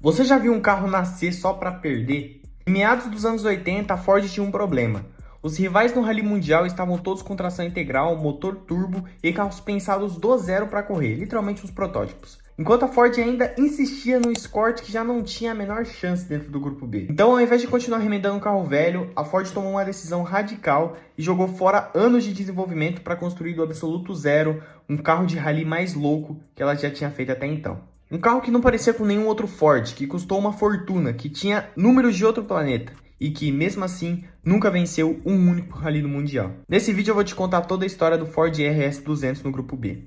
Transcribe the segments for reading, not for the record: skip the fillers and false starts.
Você já viu um carro nascer só para perder? Em meados dos anos 80, a Ford tinha um problema. Os rivais no Rally Mundial estavam todos com tração integral, motor turbo e carros pensados do zero para correr, literalmente os protótipos. Enquanto a Ford ainda insistia no Escort, que já não tinha a menor chance dentro do grupo B. Então, ao invés de continuar remendando um carro velho, a Ford tomou uma decisão radical e jogou fora anos de desenvolvimento para construir do absoluto zero um carro de rally mais louco que ela já tinha feito até então. Um carro que não parecia com nenhum outro Ford, que custou uma fortuna, que tinha números de outro planeta e que, mesmo assim, nunca venceu um único rally no Mundial. Nesse vídeo eu vou te contar toda a história do Ford RS 200 no grupo B.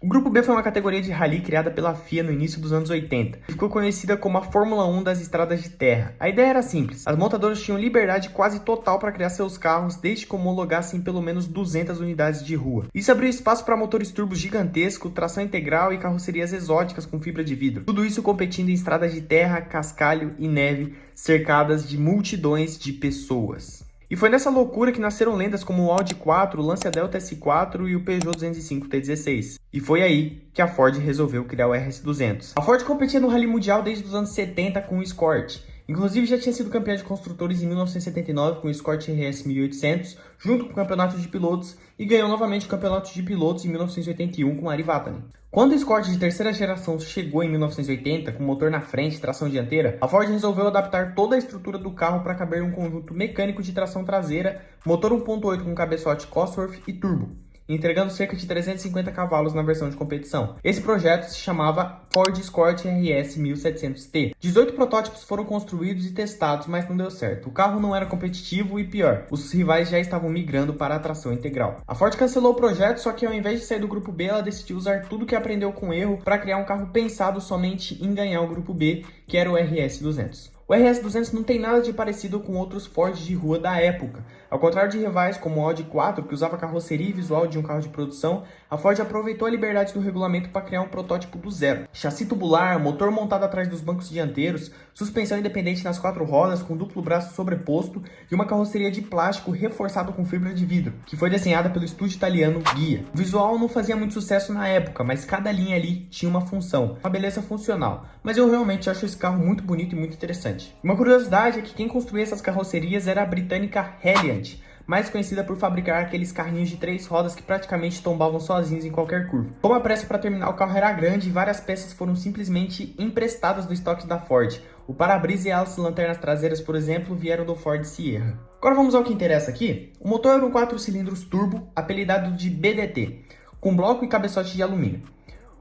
O Grupo B foi uma categoria de rally criada pela FIA no início dos anos 80 e ficou conhecida como a Fórmula 1 das estradas de terra. A ideia era simples, as montadoras tinham liberdade quase total para criar seus carros desde que homologassem pelo menos 200 unidades de rua. Isso abriu espaço para motores turbos gigantescos, tração integral e carrocerias exóticas com fibra de vidro. Tudo isso competindo em estradas de terra, cascalho e neve, cercadas de multidões de pessoas. E foi nessa loucura que nasceram lendas como o Audi 4, o Lancia Delta S4 e o Peugeot 205 T16. E foi aí que a Ford resolveu criar o RS 200. A Ford competia no Rally Mundial desde os anos 70 com o Escort. Inclusive já tinha sido campeã de construtores em 1979 com o Escort RS 1800, junto com o campeonato de pilotos, e ganhou novamente o campeonato de pilotos em 1981 com o Ari Vatanen. Quando o Escort de terceira geração chegou em 1980, com motor na frente e tração dianteira, a Ford resolveu adaptar toda a estrutura do carro para caber um conjunto mecânico de tração traseira, motor 1.8 com cabeçote Cosworth e turbo, entregando cerca de 350 cavalos na versão de competição. Esse projeto se chamava Ford Escort RS 1700T. 18 protótipos foram construídos e testados, mas não deu certo. O carro não era competitivo e pior, os rivais já estavam migrando para a tração integral. A Ford cancelou o projeto, só que ao invés de sair do grupo B, ela decidiu usar tudo que aprendeu com o erro para criar um carro pensado somente em ganhar o grupo B, que era o RS 200. O RS 200 não tem nada de parecido com outros Ford de rua da época. Ao contrário de rivais como o Audi 4, que usava carroceria e visual de um carro de produção, a Ford aproveitou a liberdade do regulamento para criar um protótipo do zero. Chassi tubular, motor montado atrás dos bancos dianteiros, suspensão independente nas quatro rodas com duplo braço sobreposto e uma carroceria de plástico reforçado com fibra de vidro, que foi desenhada pelo estúdio italiano Ghia. O visual não fazia muito sucesso na época, mas cada linha ali tinha uma função, uma beleza funcional. Mas eu realmente acho esse carro muito bonito e muito interessante. Uma curiosidade é que quem construía essas carrocerias era a britânica Heliant, mais conhecida por fabricar aqueles carrinhos de 3 rodas que praticamente tombavam sozinhos em qualquer curva. Como a pressa para terminar o carro era grande, várias peças foram simplesmente emprestadas do estoque da Ford. O para-brisa e as lanternas traseiras, por exemplo, vieram do Ford Sierra. Agora vamos ao que interessa aqui. O motor era um 4 cilindros turbo, apelidado de BDT, com bloco e cabeçote de alumínio.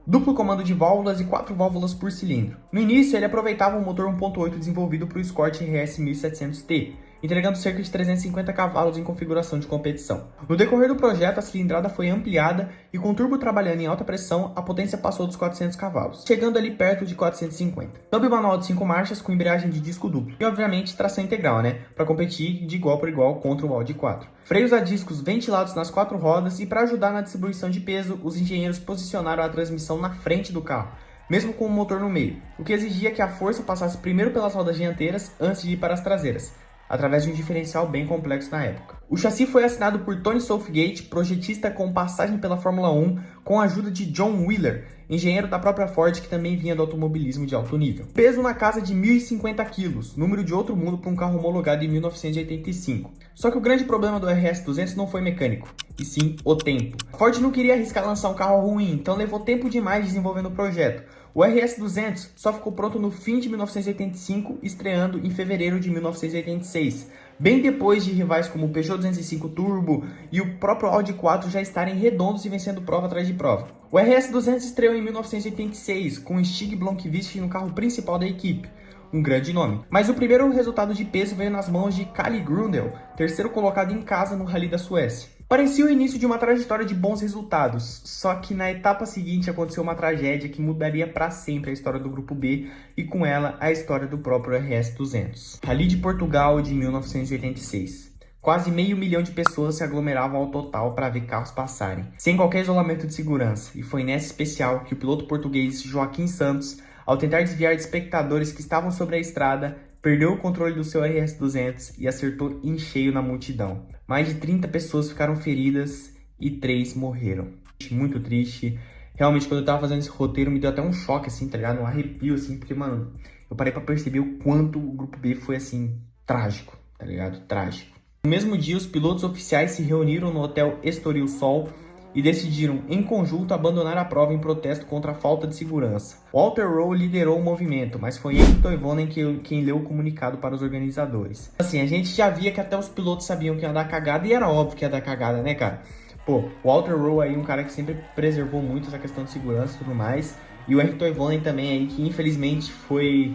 Duplo comando de válvulas e 4 válvulas por cilindro. No início, ele aproveitava um motor 1.8 desenvolvido para o Escort RS 1700T, entregando cerca de 350 cavalos em configuração de competição. No decorrer do projeto, a cilindrada foi ampliada e com o turbo trabalhando em alta pressão, a potência passou dos 400 cavalos, chegando ali perto de 450. Câmbio manual de 5 marchas com embreagem de disco duplo e, obviamente, tração integral, para competir de igual por igual contra o Audi 4. Freios a discos ventilados nas 4 rodas e, para ajudar na distribuição de peso, os engenheiros posicionaram a transmissão na frente do carro, mesmo com o motor no meio, o que exigia que a força passasse primeiro pelas rodas dianteiras antes de ir para as traseiras, através de um diferencial bem complexo na época. O chassi foi assinado por Tony Southgate, projetista com passagem pela Fórmula 1, com a ajuda de John Wheeler, engenheiro da própria Ford que também vinha do automobilismo de alto nível. Peso na casa de 1.050 kg, número de outro mundo para um carro homologado em 1985. Só que o grande problema do RS 200 não foi mecânico, e sim o tempo. A Ford não queria arriscar lançar um carro ruim, então levou tempo demais desenvolvendo o projeto. O RS 200 só ficou pronto no fim de 1985, estreando em fevereiro de 1986, bem depois de rivais como o Peugeot 205 Turbo e o próprio Audi 4 já estarem redondos e vencendo prova atrás de prova. O RS 200 estreou em 1986, com Stig Blomqvist no carro principal da equipe, um grande nome. Mas o primeiro resultado de peso veio nas mãos de Kalle Grundel, terceiro colocado em casa no Rally da Suécia. Parecia o início de uma trajetória de bons resultados, só que na etapa seguinte aconteceu uma tragédia que mudaria para sempre a história do Grupo B e com ela a história do próprio RS 200. Rally de Portugal de 1986. Quase 500 mil de pessoas se aglomeravam ao total para ver carros passarem, sem qualquer isolamento de segurança, e foi nessa especial que o piloto português Joaquim Santos, ao tentar desviar de espectadores que estavam sobre a estrada, perdeu o controle do seu RS 200 e acertou em cheio na multidão. Mais de 30 pessoas ficaram feridas e 3 morreram. Muito triste. Realmente, quando eu tava fazendo esse roteiro, me deu até um choque, assim, tá ligado? Um arrepio, assim, porque, mano, eu parei pra perceber o quanto o Grupo B foi, assim, trágico, tá ligado? Trágico. No mesmo dia, os pilotos oficiais se reuniram no Hotel Estoril Sol e decidiram, em conjunto, abandonar a prova em protesto contra a falta de segurança. Walter Rowe liderou o movimento, mas foi Henri Toivonen quem leu o comunicado para os organizadores. Assim, a gente já via que até os pilotos sabiam que ia dar cagada, e era óbvio que ia dar cagada, né, cara? Pô, o Walter Rowe aí, um cara que sempre preservou muito essa questão de segurança e tudo mais, e o Henri Toivonen também aí, que infelizmente foi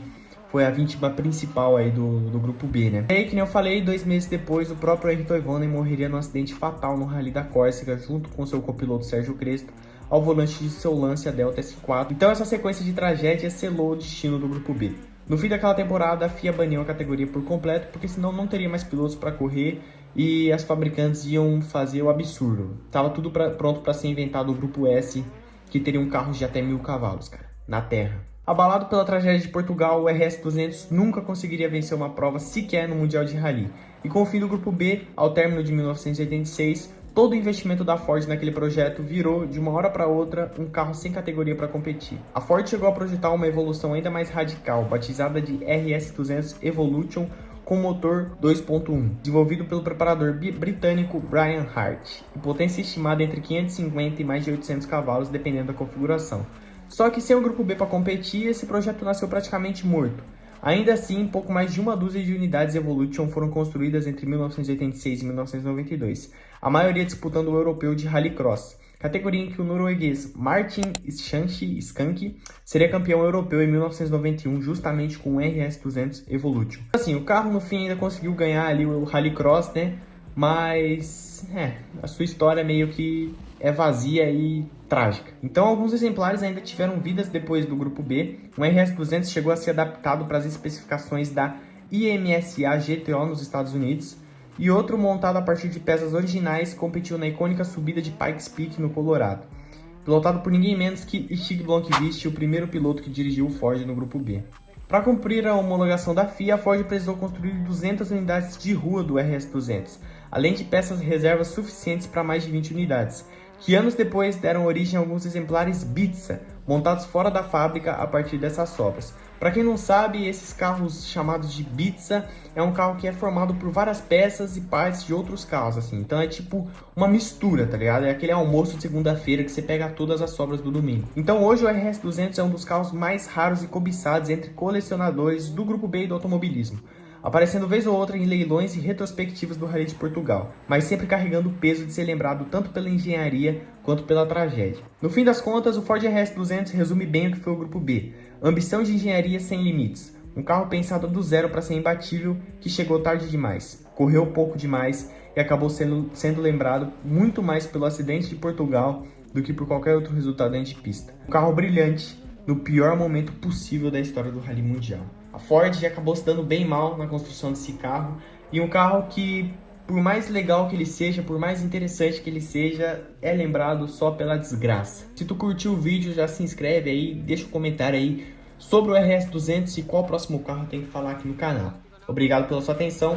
a vítima principal aí do Grupo B, né? E aí, que nem eu falei, 2 meses depois, o próprio Henri Toivonen morreria num acidente fatal no Rally da Córcega, junto com seu copiloto Sérgio Cresto, ao volante de seu Lancia Delta S4. Então essa sequência de tragédias selou o destino do Grupo B. No fim daquela temporada, a FIA baniu a categoria por completo, porque senão não teria mais pilotos para correr e as fabricantes iam fazer o absurdo. Tava tudo pronto para ser inventado o Grupo S, que teria um carro de até 1000 cavalos, cara, na Terra. Abalado pela tragédia de Portugal, o RS200 nunca conseguiria vencer uma prova sequer no Mundial de Rally. E com o fim do Grupo B, ao término de 1986, todo o investimento da Ford naquele projeto virou, de uma hora para outra, um carro sem categoria para competir. A Ford chegou a projetar uma evolução ainda mais radical, batizada de RS200 Evolution, com motor 2.1, desenvolvido pelo preparador britânico Brian Hart, e potência estimada entre 550 e mais de 800 cavalos, dependendo da configuração. Só que sem o Grupo B para competir, esse projeto nasceu praticamente morto. Ainda assim, pouco mais de uma dúzia de unidades Evolution foram construídas entre 1986 e 1992, a maioria disputando o europeu de Rallycross, categoria em que o norueguês Martin Skanke seria campeão europeu em 1991, justamente com o RS200 Evolution. Assim, o carro no fim ainda conseguiu ganhar ali o Rallycross, né? Mas, a sua história meio que é vazia e trágica. Então, alguns exemplares ainda tiveram vidas depois do Grupo B. O RS200 chegou a ser adaptado para as especificações da IMSA GTO nos Estados Unidos, e outro montado a partir de peças originais competiu na icônica subida de Pikes Peak no Colorado, pilotado por ninguém menos que Stig Blomqvist, o primeiro piloto que dirigiu o Ford no Grupo B. Para cumprir a homologação da FIA, a Ford precisou construir 200 unidades de rua do RS200, além de peças reservas suficientes para mais de 20 unidades, que anos depois deram origem a alguns exemplares Bitsa, montados fora da fábrica a partir dessas sobras. Para quem não sabe, esses carros chamados de Bitsa é um carro que é formado por várias peças e partes de outros carros, assim. Então é tipo uma mistura, tá ligado? É aquele almoço de segunda-feira que você pega todas as sobras do domingo. Então hoje o RS200 é um dos carros mais raros e cobiçados entre colecionadores do Grupo B e do automobilismo, aparecendo vez ou outra em leilões e retrospectivas do Rally de Portugal, mas sempre carregando o peso de ser lembrado tanto pela engenharia quanto pela tragédia. No fim das contas, o Ford RS200 resume bem o que foi o Grupo B: ambição de engenharia sem limites, um carro pensado do zero para ser imbatível, que chegou tarde demais, correu pouco demais e acabou sendo lembrado muito mais pelo acidente de Portugal do que por qualquer outro resultado dentro de pista. Um carro brilhante no pior momento possível da história do Rally Mundial. A Ford já acabou se dando bem mal na construção desse carro, e um carro que, por mais legal que ele seja, por mais interessante que ele seja, é lembrado só pela desgraça. Se tu curtiu o vídeo, já se inscreve aí, deixa um comentário aí sobre o RS200 e qual próximo carro tem que falar aqui no canal. Obrigado pela sua atenção.